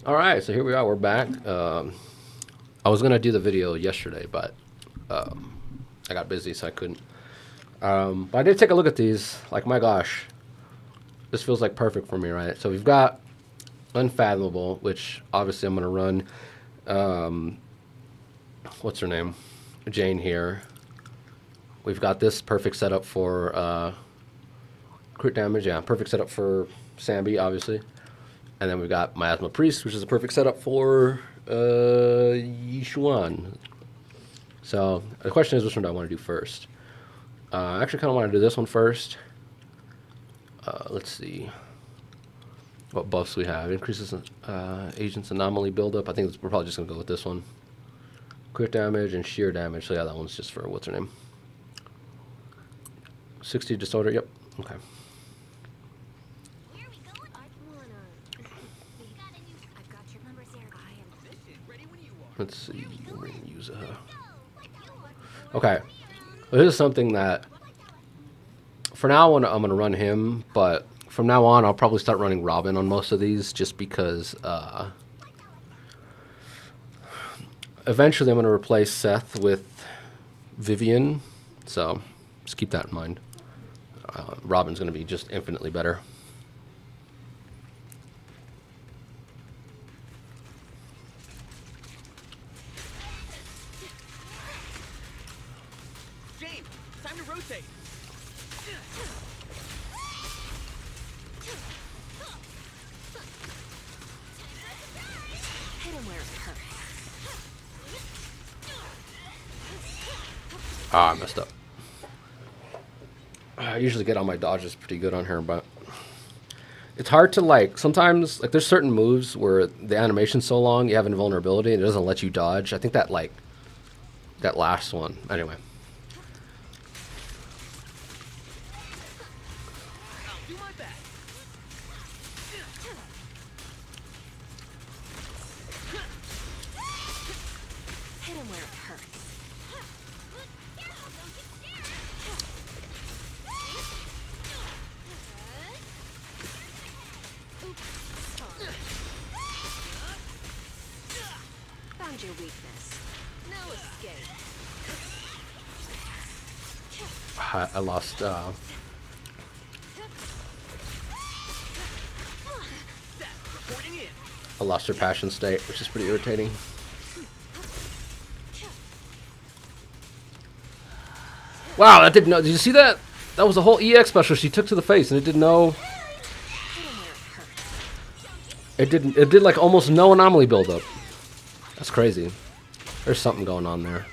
All right, so here we are. We're back. I was gonna do the video yesterday, but I got busy, so I couldn't. But I did take a look at these. Like, my gosh, this feels like perfect for me, right? So we've got Unfathomable, which obviously I'm gonna run. What's her name? Jane here. We've got this perfect setup for crit damage. Yeah, perfect setup for Sambi, obviously. And then we've got Miasma Priest, which is a perfect setup for Yishuan. So the question is, which one do I want to do first? I actually kind of want to do this one first. Let's see what buffs we have. Increases agent's anomaly buildup. I think we're probably just going to go with this one. Crit damage and sheer damage. So yeah, that one's just for, what's her name? 60 disorder. Yep. Okay. Let's see. Yuzuha. Okay. Well, this is something that, for now on, I'm going to run him, but from now on, I'll probably start running Robin on most of these, just because eventually I'm going to replace Seth with Vivian, so just keep that in mind. Robin's going to be just infinitely better. Ah, I messed up. I usually get all my dodges pretty good on her, but it's hard to, like, sometimes, like, there's certain moves where the animation's so long, you have invulnerability, and it doesn't let you dodge. I think that, like, that last one. Anyway. Your weakness. No escape. I lost. I lost her passion state, which is pretty irritating. Wow, that didn't know. Did you see that? That was a whole EX special she took to the face, and it didn't know. It didn't. It did like almost no anomaly buildup. That's crazy. There's something going on there.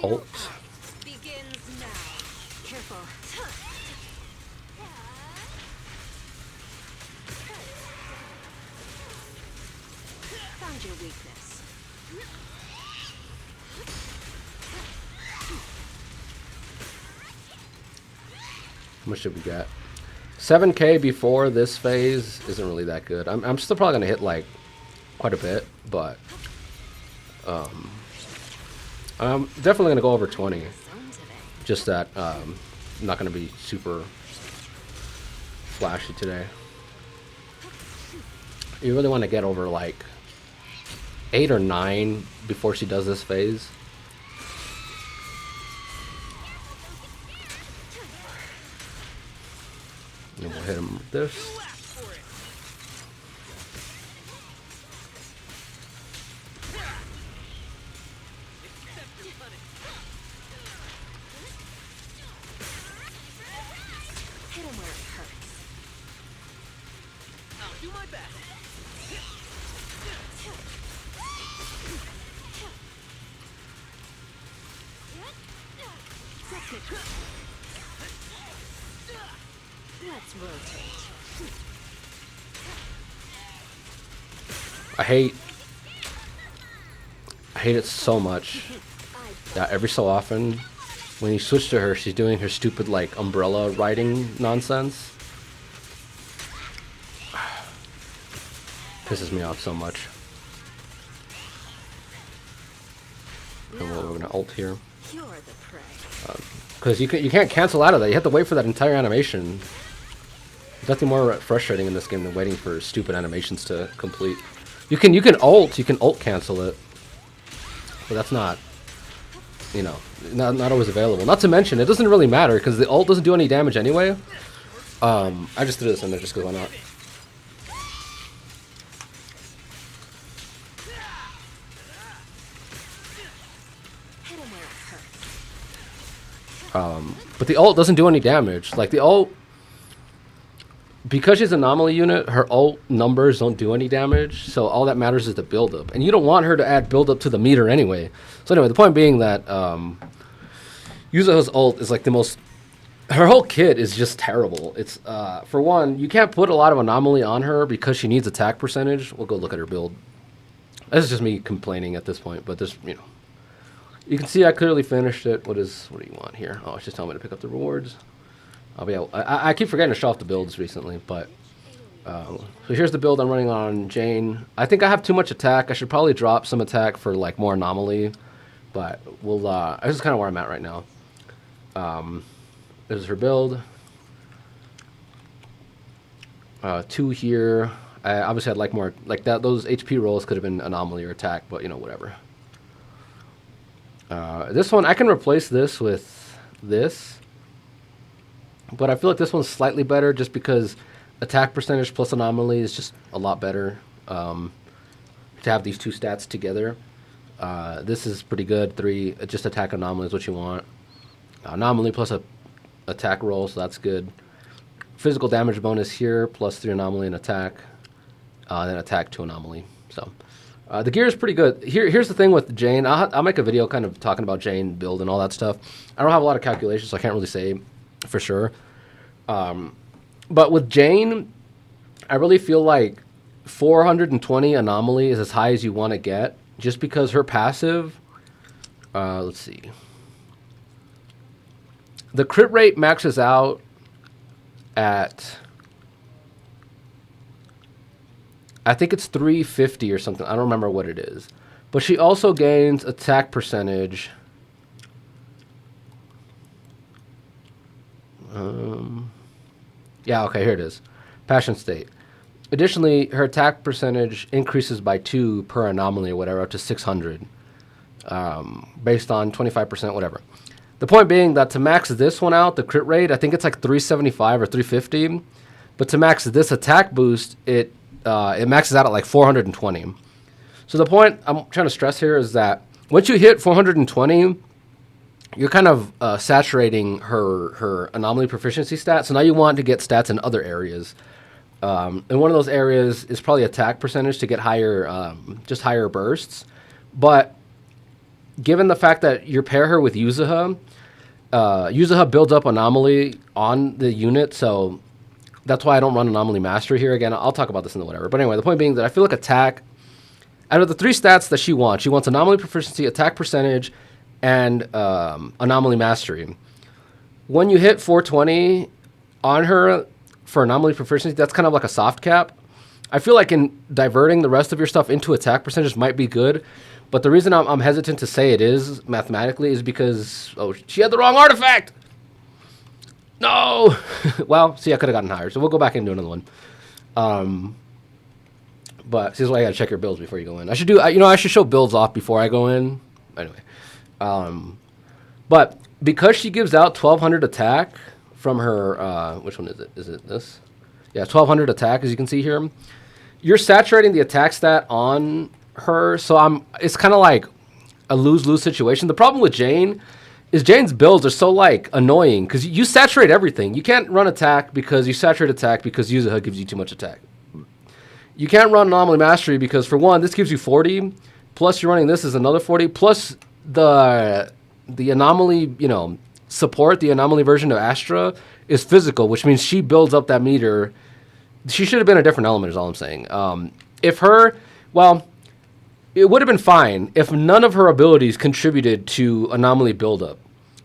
Ult. Begins now. Careful. Found your weakness. How much did we get? 7K before this phase isn't really that good. I'm still probably gonna hit like quite a bit, but I'm definitely gonna go over 20. Just that I'm not gonna be super flashy today. You really want to get over like 8 or 9 before she does this phase. And we'll hit him with this. Hit him where it hurts. I'll do my best. Let's rotate. I hate it so much that every so often when you switch to her, she's doing her stupid like umbrella riding nonsense. Pisses me off so much. And we're going to ult here. You're the prey. Because you can't cancel out of that. You have to wait for that entire animation. There's nothing more frustrating in this game than waiting for stupid animations to complete. You can ult cancel it, but that's not, you know, not always available. Not to mention, it doesn't really matter because the ult doesn't do any damage anyway. I just threw this in there just because why not? Hit him where it hurts. But the ult doesn't do any damage. Like the ult, because she's an anomaly unit, her ult numbers don't do any damage. So all that matters is the buildup, and you don't want her to add buildup to the meter anyway. So anyway, the point being that Yuzuha's ult is like the most. Her whole kit is just terrible. It's for one, you can't put a lot of anomaly on her because she needs attack percentage. We'll go look at her build. This is just me complaining at this point, but this, you know, you can see I clearly finished it. What do you want here? Oh, it's just telling me to pick up the rewards. I'll be out. I keep forgetting to show off the builds recently, but so here's the build I'm running on Jane. I think I have too much attack. I should probably drop some attack for like more anomaly, but we'll. This is kind of where I'm at right now. This is her build. 2 here. I obviously had like more like that. Those HP rolls could have been anomaly or attack, but you know, whatever. This one I can replace this with this, but I feel like this one's slightly better just because attack percentage plus anomaly is just a lot better to have these two stats together. This is pretty good. 3 just attack anomaly is what you want. Anomaly plus a attack roll, so that's good. Physical damage bonus here, plus 3 anomaly and attack. Then attack 2 anomaly. So the gear is pretty good. Here's the thing with Jane. I'll make a video kind of talking about Jane build and all that stuff. I don't have a lot of calculations, so I can't really say for sure. But with Jane, I really feel like 420 anomaly is as high as you want to get, just because her passive. Let's see. The crit rate maxes out at, I think it's 350 or something. I don't remember what it is. But she also gains attack percentage. Yeah, okay, here it is. Passion State. Additionally, her attack percentage increases by 2 per anomaly or whatever, up to 600. Based on 25%, whatever. The point being that to max this one out, the crit rate, I think it's like 375 or 350. But to max this attack boost, it maxes out at like 420. So the point I'm trying to stress here is that once you hit 420, you're kind of saturating her anomaly proficiency stat. So now you want to get stats in other areas. And one of those areas is probably attack percentage to get higher, just higher bursts. But given the fact that you pair her with Yuzuha, Yuzuha builds up anomaly on the unit, so that's why I don't run anomaly mastery here. Again, I'll talk about this in the whatever. But anyway, the point being that I feel like attack, out of the 3 stats that she wants anomaly proficiency, attack percentage, and anomaly mastery. When you hit 420 on her for anomaly proficiency, that's kind of like a soft cap. I feel like in diverting the rest of your stuff into attack percentage might be good. But the reason I'm hesitant to say it is mathematically is because, oh, she had the wrong artifact. No. Well, see, I could have gotten higher. So we'll go back and do another one. But this is why I gotta check your builds before you go in. I should do, I should show builds off before I go in. Anyway, but because she gives out 1200 attack from her, which one is it? Is it this? Yeah, 1200 attack, as you can see here. You're saturating the attack stat on her, so it's kind of like a lose-lose situation. The problem with Jane is Jane's builds are so like annoying because you saturate everything. You can't run attack because you saturate attack because Yuzuha gives you too much attack. You can't run anomaly mastery because for one, this gives you 40, plus you're running this as another 40, plus the anomaly, support, the anomaly version of Astra is physical, which means she builds up that meter. She should have been a different element is all I'm saying. It would have been fine if none of her abilities contributed to anomaly buildup.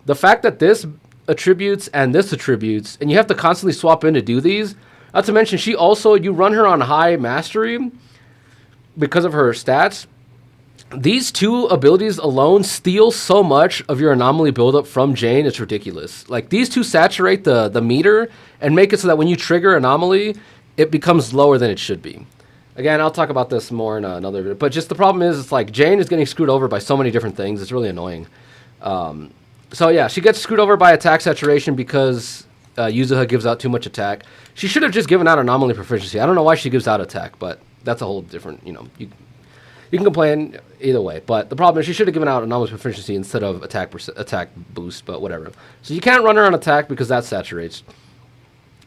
The fact that this attributes and this attributes, and you have to constantly swap in to do these, not to mention you run her on high mastery because of her stats, these two abilities alone steal so much of your anomaly buildup from Jane. It's ridiculous. Like, these two saturate the meter and make it so that when you trigger anomaly, it becomes lower than it should be. Again, I'll talk about this more in another video. But just the problem is, it's like Jane is getting screwed over by so many different things. It's really annoying. So yeah, she gets screwed over by attack saturation because Yuzuha gives out too much attack. She should have just given out anomaly proficiency. I don't know why she gives out attack, but that's a whole different, you know, you can complain either way. But the problem is she should have given out anomaly proficiency instead of attack boost, but whatever. So you can't run her on attack because that saturates.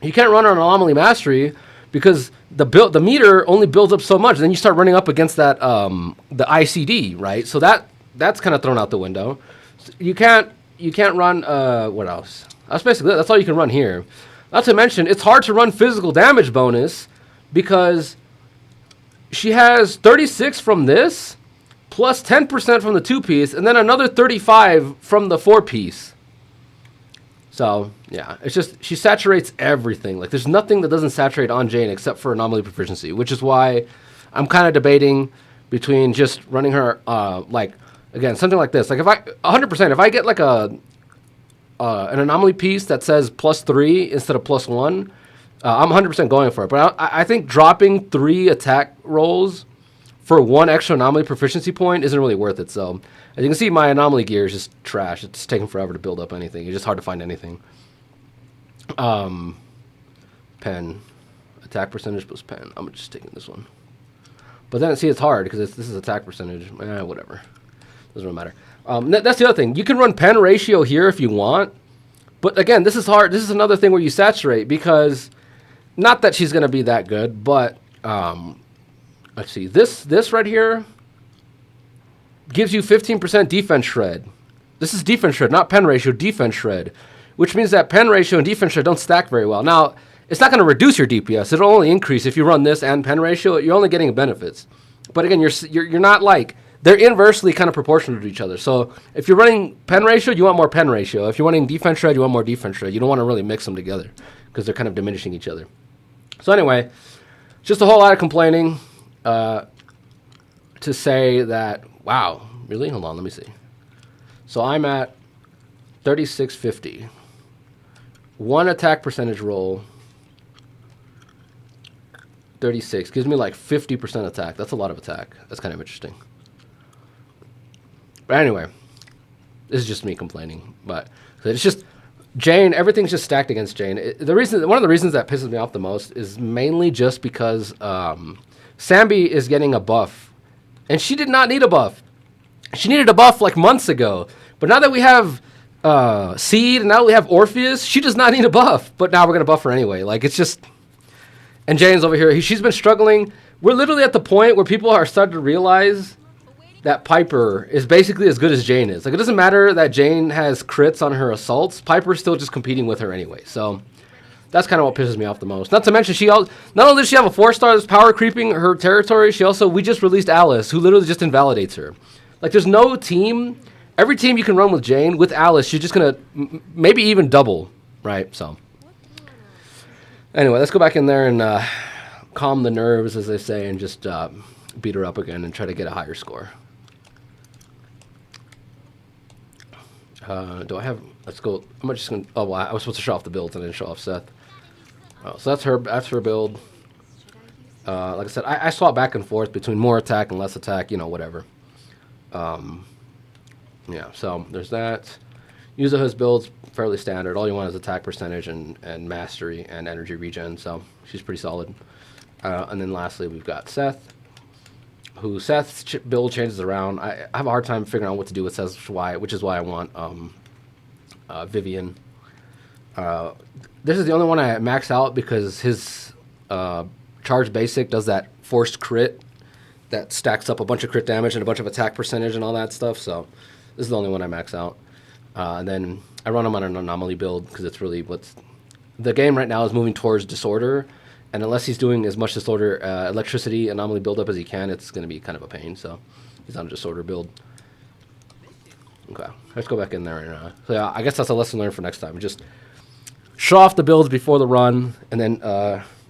You can't run her on anomaly mastery because the meter only builds up so much. Then you start running up against that the ICD, right? So that's kind of thrown out the window. So you can't run what else? That's all you can run here. Not to mention, it's hard to run physical damage bonus because she has 36 from this, plus 10% from the 2-piece, and then another 35 from the 4-piece. So, yeah, it's just, she saturates everything. Like, there's nothing that doesn't saturate on Jane except for anomaly proficiency, which is why I'm kind of debating between just running her, like, again, something like this. Like, if 100%, if I get, like, an anomaly piece that says +3 instead of +1, I'm 100% going for it. But I think dropping 3 attack rolls for 1 extra anomaly proficiency point isn't really worth it. So, as you can see, my anomaly gear is just trash. It's taking forever to build up anything. It's just hard to find anything. Pen. Attack percentage plus pen. I'm just taking this one. But then, see, it's hard because this is attack percentage. Whatever. Doesn't really matter. That's the other thing. You can run pen ratio here if you want. But again, this is hard. This is another thing where you saturate because, not that she's going to be that good, but let's see. This right here gives you 15% defense shred. This is defense shred, not pen ratio, defense shred, which means that pen ratio and defense shred don't stack very well. Now, it's not going to reduce your DPS. It'll only increase if you run this and pen ratio. You're only getting benefits. But again, you're not like, they're inversely kind of proportional to each other. So if you're running pen ratio, you want more pen ratio. If you're running defense shred, you want more defense shred. You don't want to really mix them together because they're kind of diminishing each other. So anyway, just a whole lot of complaining to say that, wow, really? Hold on, let me see. So I'm at 3650. 1 attack percentage roll, 36. Gives me like 50% attack. That's a lot of attack. That's kind of interesting. But anyway, this is just me complaining. But it's just Jane. Everything's just stacked against Jane. One of the reasons that pisses me off the most is mainly just because Sambi is getting a buff, and she did not need a buff. She needed a buff like months ago. But now that we have Seed and now we have Orpheus, she does not need a buff. But now we're gonna buff her anyway. Like, it's just. And Jane's over here. She's been struggling. We're literally at the point where people are starting to realize that Piper is basically as good as Jane is. Like, it doesn't matter that Jane has crits on her assaults. Piper's still just competing with her anyway. So that's kind of what pisses me off the most. Not to mention, not only does she have a 4-star that's power creeping her territory, we just released Alice, who literally just invalidates her. Like, there's no team. Every team you can run with Jane, with Alice, she's just going to maybe even double, right? So anyway, let's go back in there and calm the nerves, as they say, and just beat her up again and try to get a higher score. Do I have? Let's go. I'm just gonna. Oh, well, I was supposed to show off the builds and then show off Seth. Oh, so that's her. That's her build. Like I said, I swap back and forth between more attack and less attack. You know, whatever. Yeah. So there's that. Yuzuha's build's fairly standard. All you want is attack percentage and mastery and energy regen. So she's pretty solid. And then lastly, we've got Seth, who Seth's build changes around. I have a hard time figuring out what to do with Seth, which is why I want Vivian. This is the only one I max out because his charge basic does that forced crit that stacks up a bunch of crit damage and a bunch of attack percentage and all that stuff. So this is the only one I max out. And then I run him on an anomaly build because it's really the game right now is moving towards disorder. And unless he's doing as much disorder, electricity, anomaly buildup as he can, it's going to be kind of a pain. So he's on a disorder build. Okay, let's go back in there. And, so yeah, I guess that's a lesson learned for next time. Just show off the builds before the run, and then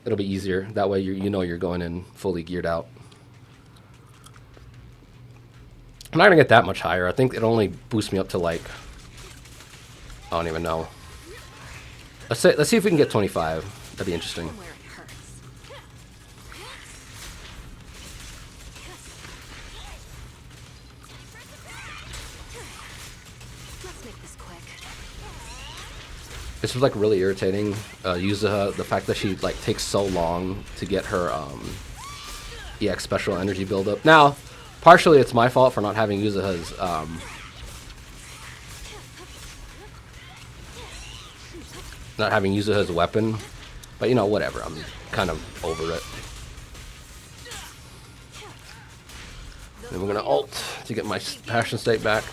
it'll be easier. That way you know you're going in fully geared out. I'm not gonna get that much higher. I think it only boosts me up to like, I don't even know. Let's see if we can get 25. That'd be interesting. Hit him where it hurts. Let's make this quick. This was like really irritating. Yuzuha, the fact that she like takes so long to get her EX special energy buildup. Now, partially it's my fault for not having Yuzuha's weapon, but you know, whatever. I'm kind of over it. And we're gonna ult to get my passion state back.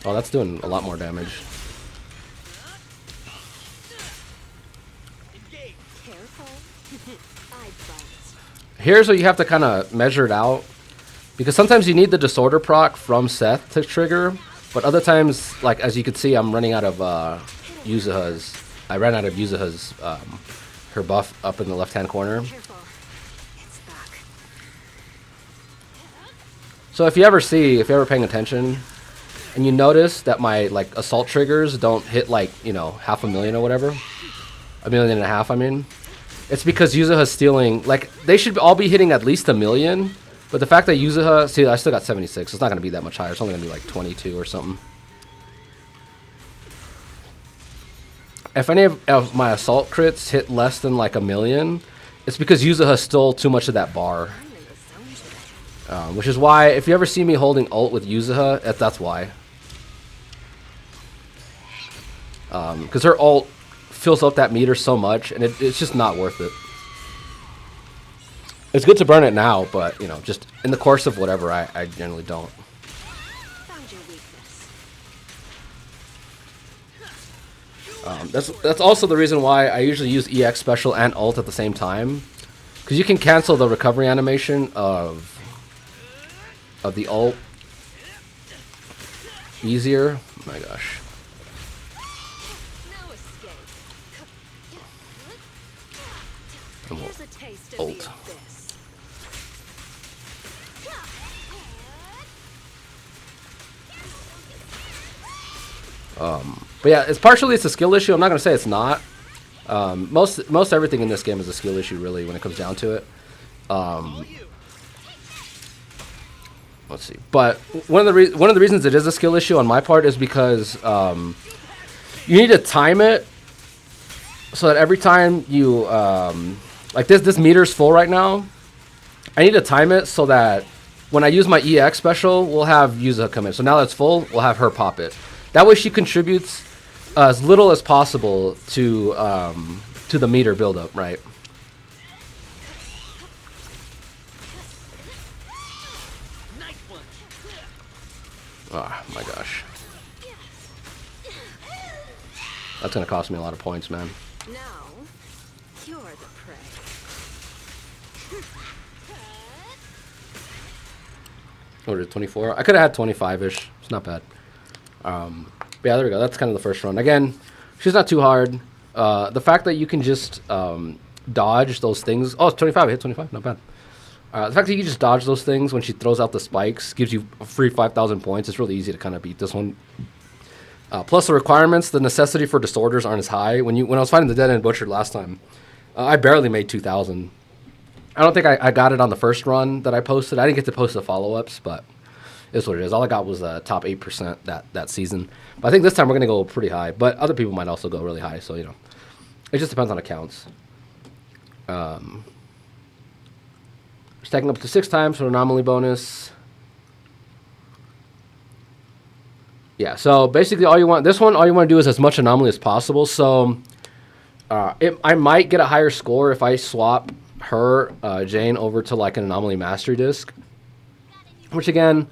Oh, that's doing a lot more damage. Careful. I bite. Here's where you have to kind of measure it out, because sometimes you need the disorder proc from Seth to trigger, but other times, like as you can see, I'm running out of Yuzuha's. I ran out of Yuzuha's her buff up in the left-hand corner. Careful. It's back. So if you're ever paying attention, and you notice that my like assault triggers don't hit like, you know, 500,000 or whatever, 1.5 million, I mean, it's because Yuzuha's stealing. Like they should all be hitting at least 1 million, but the fact that Yuzuha, see, I still got 76. It's not gonna be that much higher. It's only gonna be like 22 or something. If any of my assault crits hit less than like 1 million, it's because Yuzuha stole too much of that bar. I'm in the zone today. Which is why, if you ever see me holding ult with Yuzuha, that's why. Because her ult fills up that meter so much, and it's just not worth it. It's good to burn it now, but, you know, just in the course of whatever, I generally don't. Found your weakness. That's also the reason why I usually use EX special and ult at the same time. Because you can cancel the recovery animation of the ult easier. Oh my gosh. No escape. I'm Here's a taste of ult. the abyss. But yeah, it's a skill issue. I'm not gonna say it's not. Most everything in this game is a skill issue, really, when it comes down to it. Let's see. But one of the reasons it is a skill issue on my part is because you need to time it so that every time you like this meter's full right now. I need to time it so that when I use my EX special, we'll have Yuzuha come in. So now that it's full, we'll have her pop it. That way she contributes as little as possible to the meter buildup, right? Oh my gosh. That's gonna cost me a lot of points, man. Now, you're the prey. What is it, 24? I could have had 25-ish. It's not bad. But yeah, there we go. That's kind of the first run. Again, she's not too hard. The fact that you can just dodge those things. Oh, it's 25. I hit 25. Not bad. The fact that you can just dodge those things when she throws out the spikes gives you a free 5,000 points. It's really easy to kind of beat this one. Plus the requirements, the necessity for disorders aren't as high. When I was fighting the Dead End Butcher last time, I barely made 2,000. I don't think I got it on the first run that I posted. I didn't get to post the follow-ups, but it's what it is. All I got was top 8% that season. But I think this time we're going to go pretty high. But other people might also go really high, so, you know. It just depends on accounts. Stacking up to 6 times for an anomaly bonus. Yeah, so basically all you want to do is as much anomaly as possible. So I might get a higher score if I swap her, Jane, over to like an anomaly mastery disc. Which again,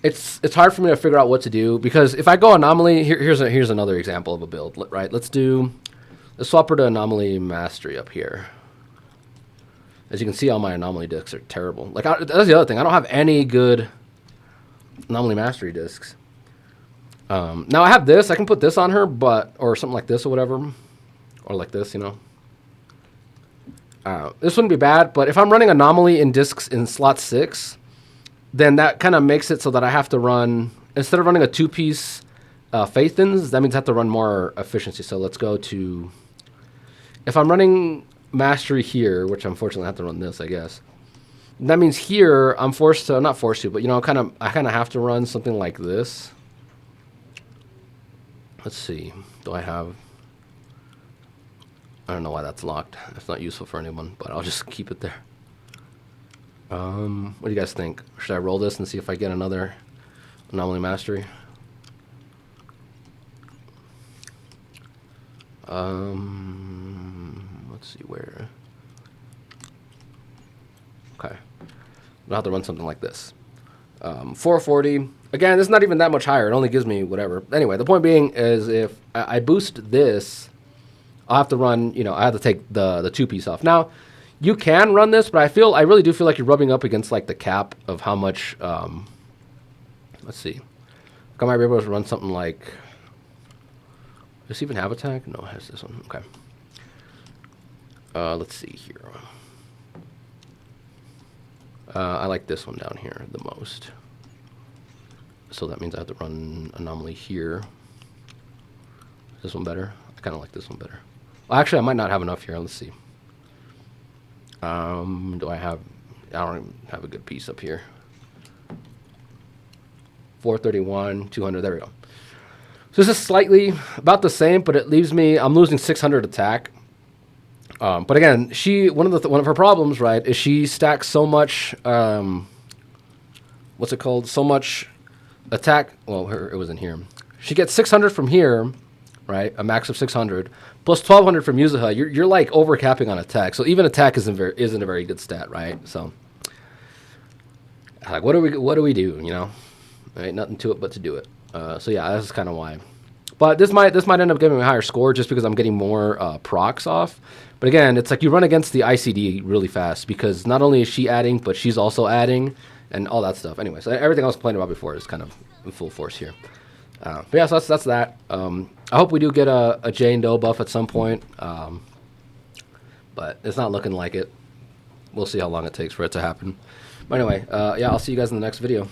it's hard for me to figure out what to do, because if I go anomaly, here's another example of a build, right? Let's swap her to anomaly mastery up here. As you can see, all my anomaly discs are terrible. Like that's the other thing. I don't have any good anomaly mastery discs. Now I have this. I can put this on her, or something like this or whatever, or like this, you know. This wouldn't be bad, but if I'm running Anomaly in discs in slot 6, then that kind of makes it so that I have to run, instead of running a 2-piece Phaethons, that means I have to run more efficiency. So let's go to, if I'm running Mastery here, which unfortunately I have to run this, I guess. That means here I'm forced to, not forced to, but you know, I kind of have to run something like this. Let's see, do I have, I don't know why that's locked. It's not useful for anyone, but I'll just keep it there. What do you guys think? Should I roll this and see if I get another Anomaly Mastery? Let's see where. Okay. I'll have to run something like this. 440. Again, it's not even that much higher. It only gives me whatever. Anyway, the point being is if I boost this, I'll have to run, you know, I have to take the 2-piece off. Now, you can run this, but I really do feel like you're rubbing up against like the cap of how much, let's see. I might be able to run something like, does this even have attack? No, it has this one. Okay. Let's see here. I like this one down here the most. So that means I have to run Anomaly here. Is this one better? I kind of like this one better. Well, actually, I might not have enough here. Let's see. Do I have... I don't even have a good piece up here. 431, 200. There we go. So this is slightly about the same, but it leaves me... I'm losing 600 attack. But again, one of her problems, right, is she stacks so much, what's it called? So much attack. Well, it was in here. She gets 600 from here, right? A max of 600 plus 1200 from Yuzuha. You're like overcapping on attack. So even attack isn't a very good stat, right? So like, what do we do? You know, right? Nothing to it but to do it. So yeah, that's kind of why. But this might end up giving me a higher score just because I'm getting more procs off. But again, it's like you run against the ICD really fast because not only is she adding, but she's also adding and all that stuff. Anyway, so everything I was complaining about before is kind of in full force here. But yeah, so that's that. I hope we do get a Jane Doe buff at some point. But it's not looking like it. We'll see how long it takes for it to happen. But anyway, yeah, I'll see you guys in the next video.